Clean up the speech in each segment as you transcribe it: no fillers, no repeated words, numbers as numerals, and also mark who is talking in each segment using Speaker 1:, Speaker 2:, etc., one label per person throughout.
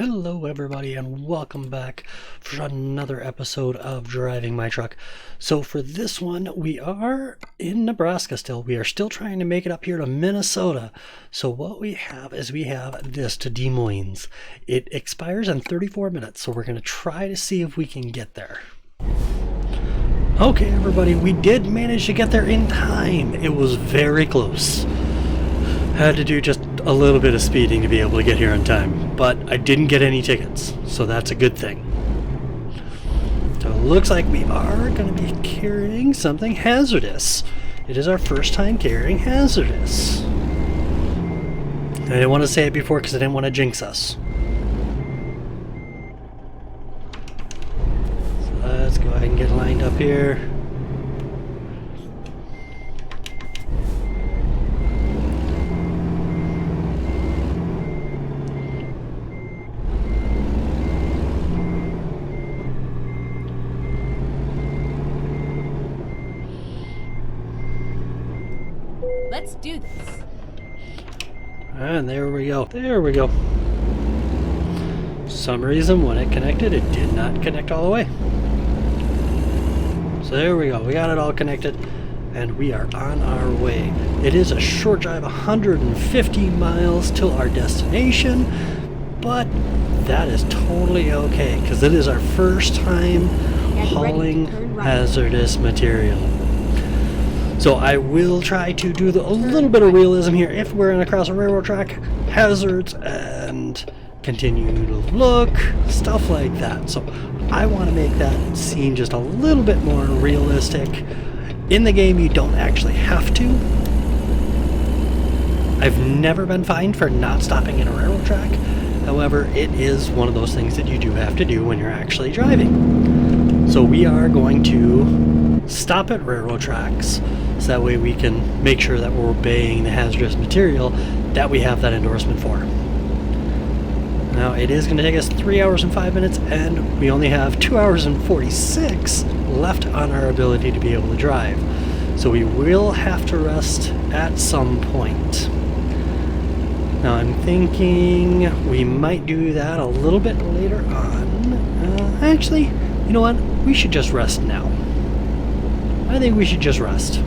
Speaker 1: Hello everybody and welcome back for another episode of Driving My Truck. So for this one, we are in Nebraska still. We are still trying to make it up here to Minnesota. So what we have is we have this to Des Moines. It expires in 34 minutes, so we're going to try to see if we can get there. Okay everybody, we did manage to get there in time. It was very close. Had to do just a little bit of speeding to be able to get here on time, but I didn't get any tickets, so that's a good thing. So it looks like we are going to be carrying something hazardous. It is our first time carrying hazardous. I didn't want to say it before because I didn't want to jinx us. So let's go ahead and get lined up here.
Speaker 2: Let's do this.
Speaker 1: And there we go. There we go. For some reason, when it connected, it did not connect all the way. So there we go. We got it all connected, and we are on our way. It is a short drive, 150 miles till our destination, but that is totally okay, because it is our first time hauling hazardous material. So I will try to do a little bit of realism here if we're across a railroad track, hazards, and continue to look, stuff like that. So I want to make that scene just a little bit more realistic. In the game, you don't actually have to. I've never been fined for not stopping in a railroad track. However, it is one of those things that you do have to do when you're actually driving. So we are going to stop at railroad tracks, so that way we can make sure that we're obeying the hazardous material that we have that endorsement for. Now it is going to take us 3 hours and 5 minutes, and we only have 2 hours and 46 left on our ability to be able to drive. So we will have to rest at some point. Now I'm thinking we might do that a little bit later on. Actually, you know what? We should just rest now. I think we should just rest.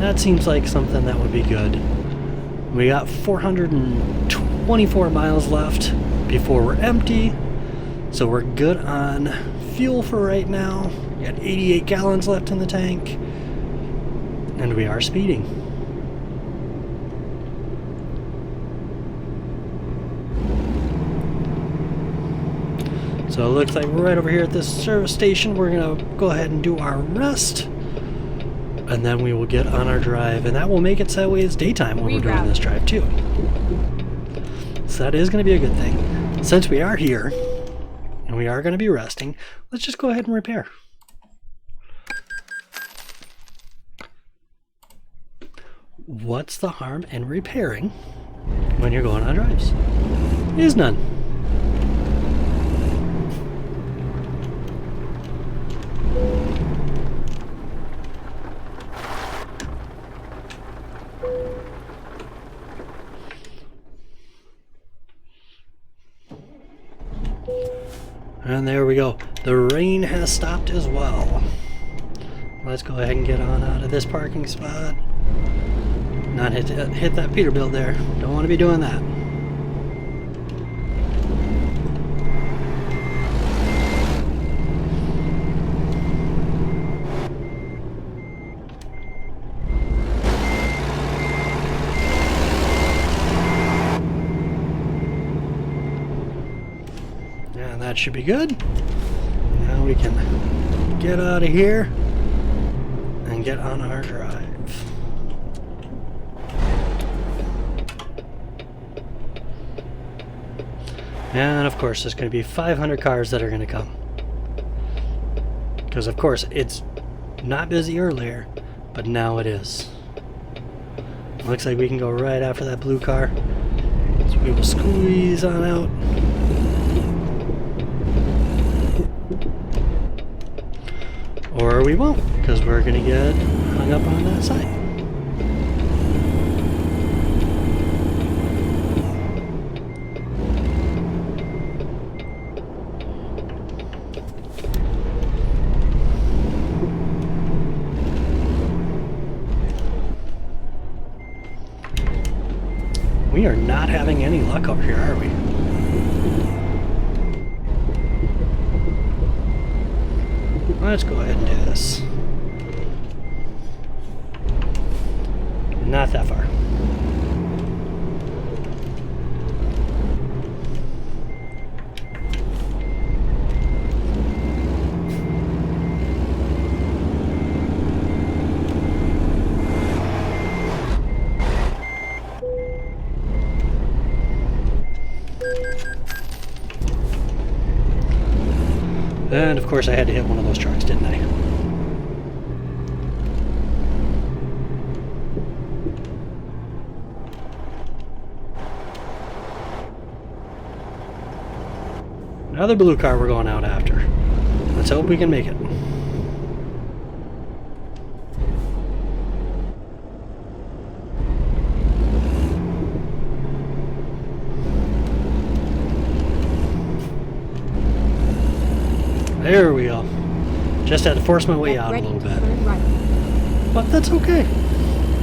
Speaker 1: That seems like something that would be good. We got 424 miles left before we're empty, so we're good on fuel for right now. We got 88 gallons left in the tank, and we are speeding. So it looks like we're right over here at this service station. We're going to go ahead and do our rest, and then we will get on our drive, and that will make it so that way it's daytime when we're doing this drive too. So that is going to be a good thing. Since we are here, and we are going to be resting, let's just go ahead and repair. What's the harm in repairing when you're going on drives? Is none. And there we go. The rain has stopped as well. Let's go ahead and get on out of this parking spot. Not hit that Peterbilt there. Don't want to be doing that. That should be good. Now we can get out of here and get on our drive. And of course there's going to be 500 cars that are going to come. Because of course it's not busy earlier, but now it is. Looks like we can go right after that blue car. So we will squeeze on out. Or we won't, because we're going to get hung up on that side. We are not having any luck over here, are we? Let's go ahead and do this. Not that far. And of course I had to hit one of those trucks, didn't I? Another blue car we're going out after. Let's hope we can make it. There we go. Just had to force my way out a little bit. But that's okay.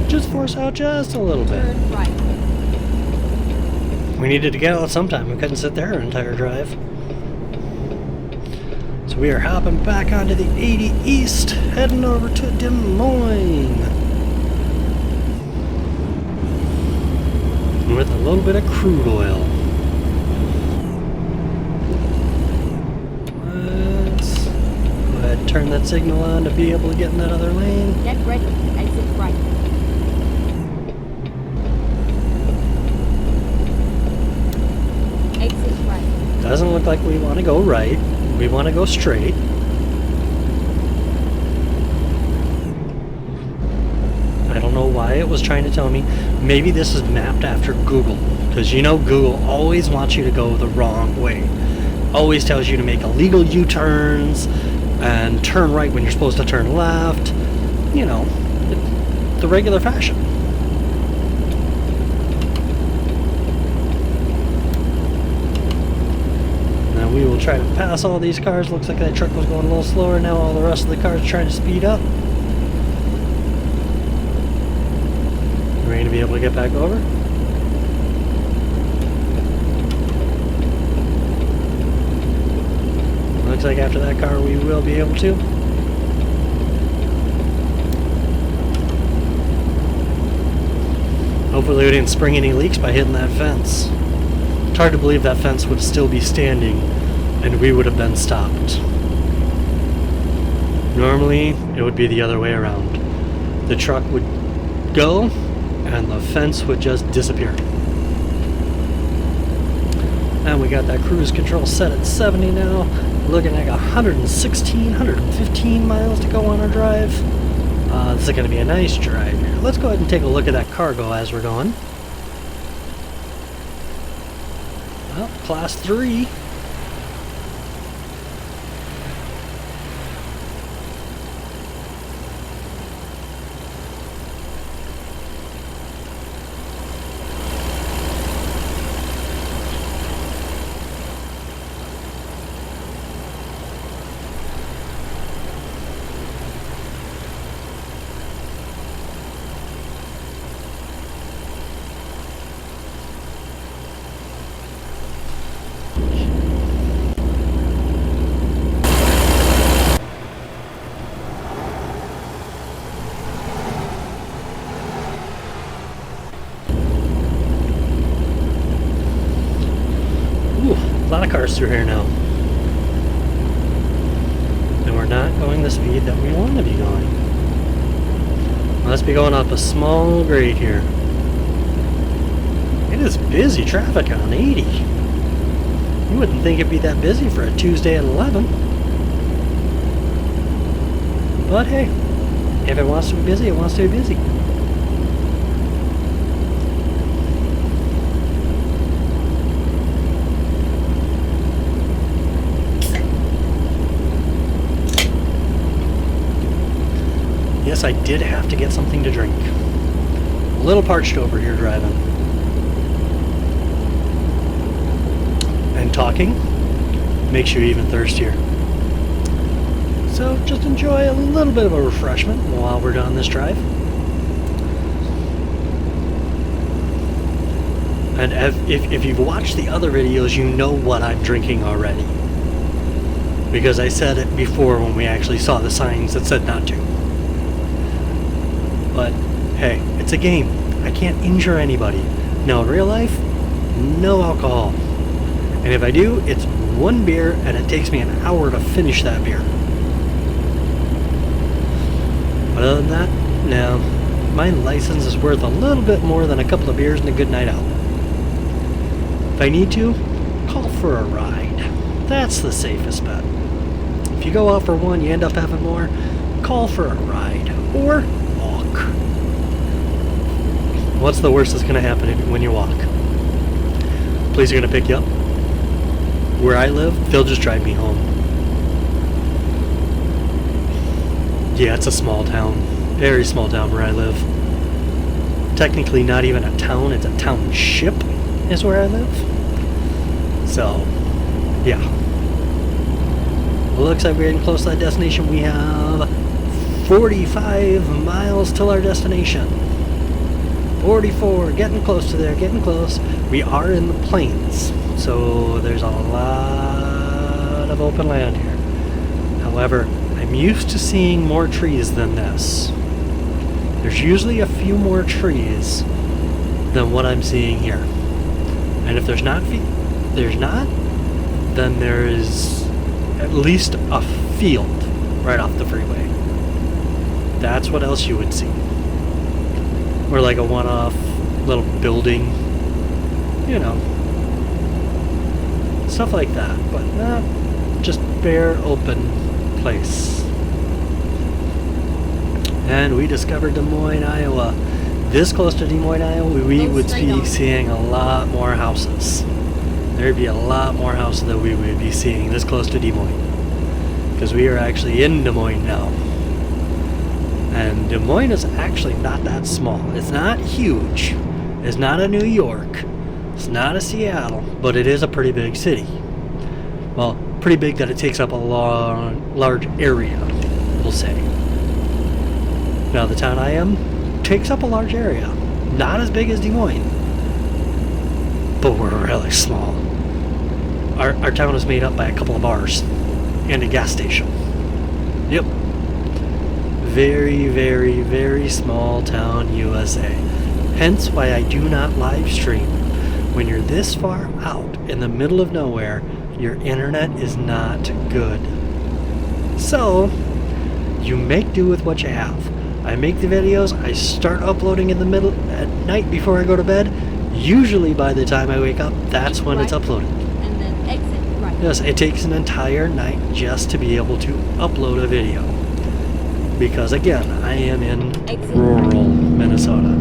Speaker 1: Just force out just a little bit. We needed to get out sometime. We couldn't sit there our entire drive. So we are hopping back onto the 80 East, heading over to Des Moines. With a little bit of crude oil. Turn that signal on to be able to get in that other lane.
Speaker 2: Get ready. Exit right. Exit right.
Speaker 1: Doesn't look like we want to go right. We want to go straight. I don't know why it was trying to tell me. Maybe this is mapped after Google. Because you know Google always wants you to go the wrong way. Always tells you to make illegal U-turns and turn right when you're supposed to turn left. You know, the regular fashion. Now we will try to pass all these cars. Looks like that truck was going a little slower. Now all the rest of the cars are trying to speed up. We're going to be able to get back over. Looks like after that car we will be able to. Hopefully we didn't spring any leaks by hitting that fence. It's hard to believe that fence would still be standing and we would have been stopped. Normally it would be the other way around. The truck would go and the fence would just disappear. And we got that cruise control set at 70 now. Looking at 115 miles to go on our drive. This is going to be a nice drive here. Let's go ahead and take a look at that cargo as we're going. Well, class 3. A lot of cars through here now. And we're not going the speed that we want to be going. Let's be going up a small grade here. It is busy traffic on 80. You wouldn't think it'd be that busy for a Tuesday at 11. But hey, if it wants to be busy, it wants to be busy. Yes, I did have to get something to drink. A little parched over here driving. And talking makes you even thirstier. So just enjoy a little bit of a refreshment while we're down this drive. And if you've watched the other videos, you know what I'm drinking already. Because I said it before when we actually saw the signs that said not to. But, hey, it's a game. I can't injure anybody. Now, in real life, no alcohol. And if I do, it's one beer, and it takes me an hour to finish that beer. But other than that, no. My license is worth a little bit more than a couple of beers and a good night out. If I need to, call for a ride. That's the safest bet. If you go out for one, you end up having more, call for a ride. Or walk. What's the worst that's going to happen when you walk? Police are going to pick you up. Where I live, they'll just drive me home. Yeah, it's a small town. Very small town where I live. Technically not even a town, it's a township is where I live. So, yeah. Looks like we're getting close to that destination. We have 45 miles till our destination. 44, getting close to there, getting close. We are in the plains, so there's a lot of open land here. However, I'm used to seeing more trees than this. There's usually a few more trees than what I'm seeing here. And if there's not, then there is at least a field right off the freeway. That's what else you would see. Or like a one-off little building, you know, stuff like that, but not just bare open place. And we discovered Des Moines, Iowa. This close to Des Moines, Iowa, we would be seeing a lot more houses. There'd be a lot more houses that we would be seeing this close to Des Moines. Because we are actually in Des Moines now. And Des Moines is actually not that small. It's not huge. It's not a New York. It's not a Seattle. But it is a pretty big city. Well, pretty big that it takes up a large area, we'll say. Now, the town I am takes up a large area. Not as big as Des Moines. But we're really small. Our town is made up by a couple of bars and a gas station. Yep. Very, very, very small town USA. Hence why I do not live stream. When you're this far out in the middle of nowhere, your internet is not good. So, you make do with what you have. I make the videos, I start uploading in the middle at night before I go to bed. Usually by the time I wake up, that's when it's uploaded.
Speaker 2: And then exit right.
Speaker 1: Yes, it takes an entire night just to be able to upload a video. Because again, I am in rural Minnesota.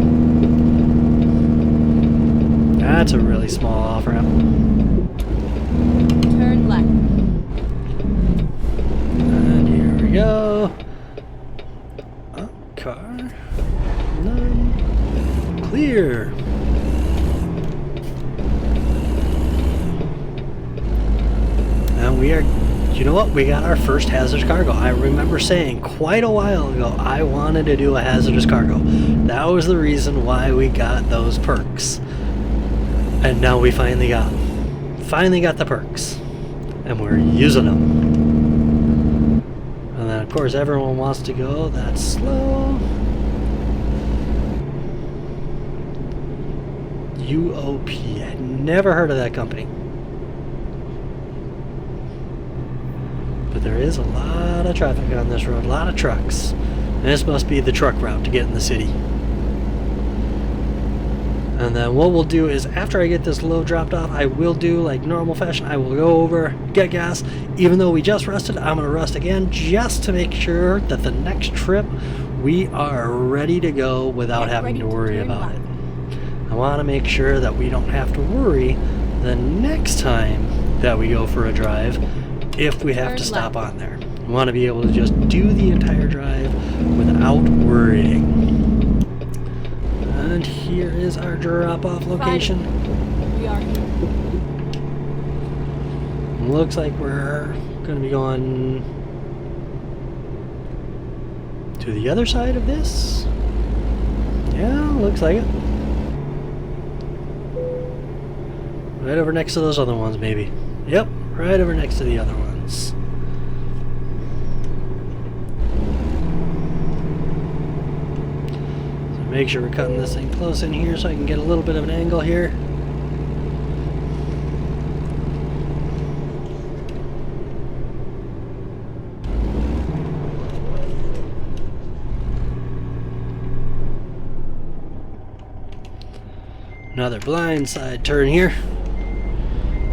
Speaker 1: That's a really small off-ramp.
Speaker 2: Turn left.
Speaker 1: And here we go. Car. None. Clear. And we are, you know what? We got our first hazardous cargo. I remember saying quite a while ago I wanted to do a hazardous cargo. That was the reason why we got those perks. And now we finally got the perks. And we're using them. And then, of course, everyone wants to go that slow. UOP. I never heard of that company. But there is a lot of traffic on this road. A lot of trucks. And this must be the truck route to get in the city. And then what we'll do is, after I get this load dropped off, I will do like normal fashion. I will go over, get gas. Even though we just rested, I'm going to rest again just to make sure that the next trip we are ready to go without having to worry about it. I want to make sure that we don't have to worry the next time that we go for a drive if we have to stop on there. We want to be able to just do the entire drive without worrying. And here is our drop-off location.
Speaker 2: We are here.
Speaker 1: Looks like we're going to be going to the other side of this. Yeah, looks like it. Right over next to those other ones, maybe. Yep, right over next to the other ones. So make sure we're cutting this thing close in here so I can get a little bit of an angle here. Another blind side turn here.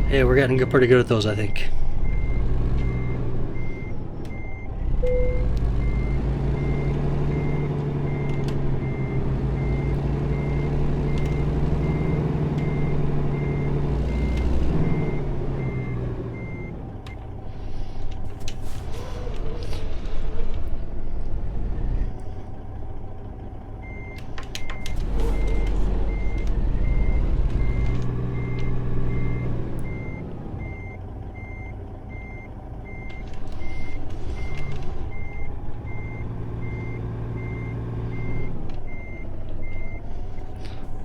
Speaker 1: Hey, we're getting pretty good at those, I think.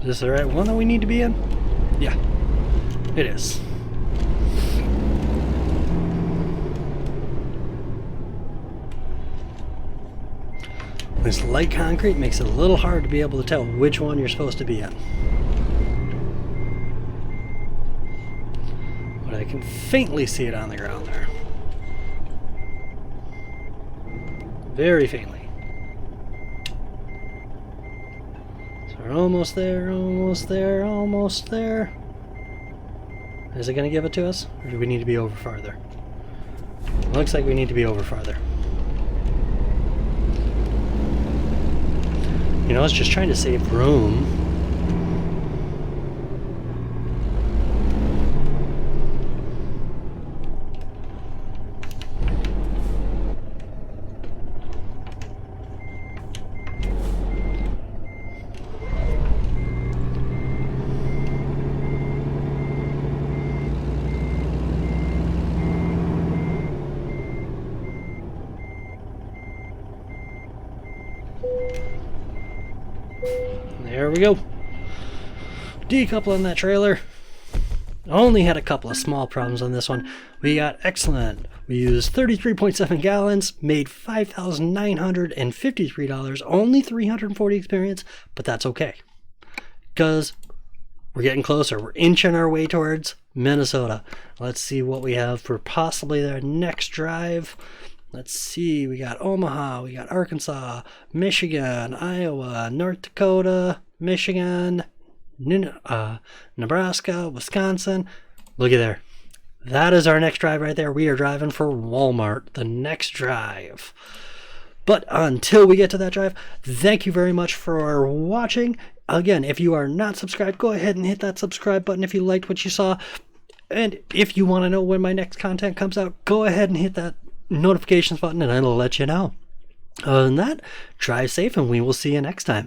Speaker 1: Is this the right one that we need to be in? Yeah, it is. This light concrete makes it a little hard to be able to tell which one you're supposed to be in. But I can faintly see it on the ground there. Very faintly. We're almost there, almost there, almost there. Is it going to give it to us? Or do we need to be over farther? Looks like we need to be over farther. You know, I was just trying to save room. There we go. Decoupling that trailer. Only had a couple of small problems on this one. We got excellent. We used 33.7 gallons, made $5,953, only 340 experience, but that's okay. Because we're getting closer. We're inching our way towards Minnesota. Let's see what we have for possibly their next drive. Let's see, we got Omaha, we got Arkansas, Michigan, Iowa, North Dakota, Michigan, Nebraska, Wisconsin. Looky there. That is our next drive right there. We are driving for Walmart, the next drive. But until we get to that drive, thank you very much for watching. Again, if you are not subscribed, go ahead and hit that subscribe button if you liked what you saw. And if you want to know when my next content comes out, go ahead and hit that notifications button and it'll let you know. Other than that, drive safe and we will see you next time.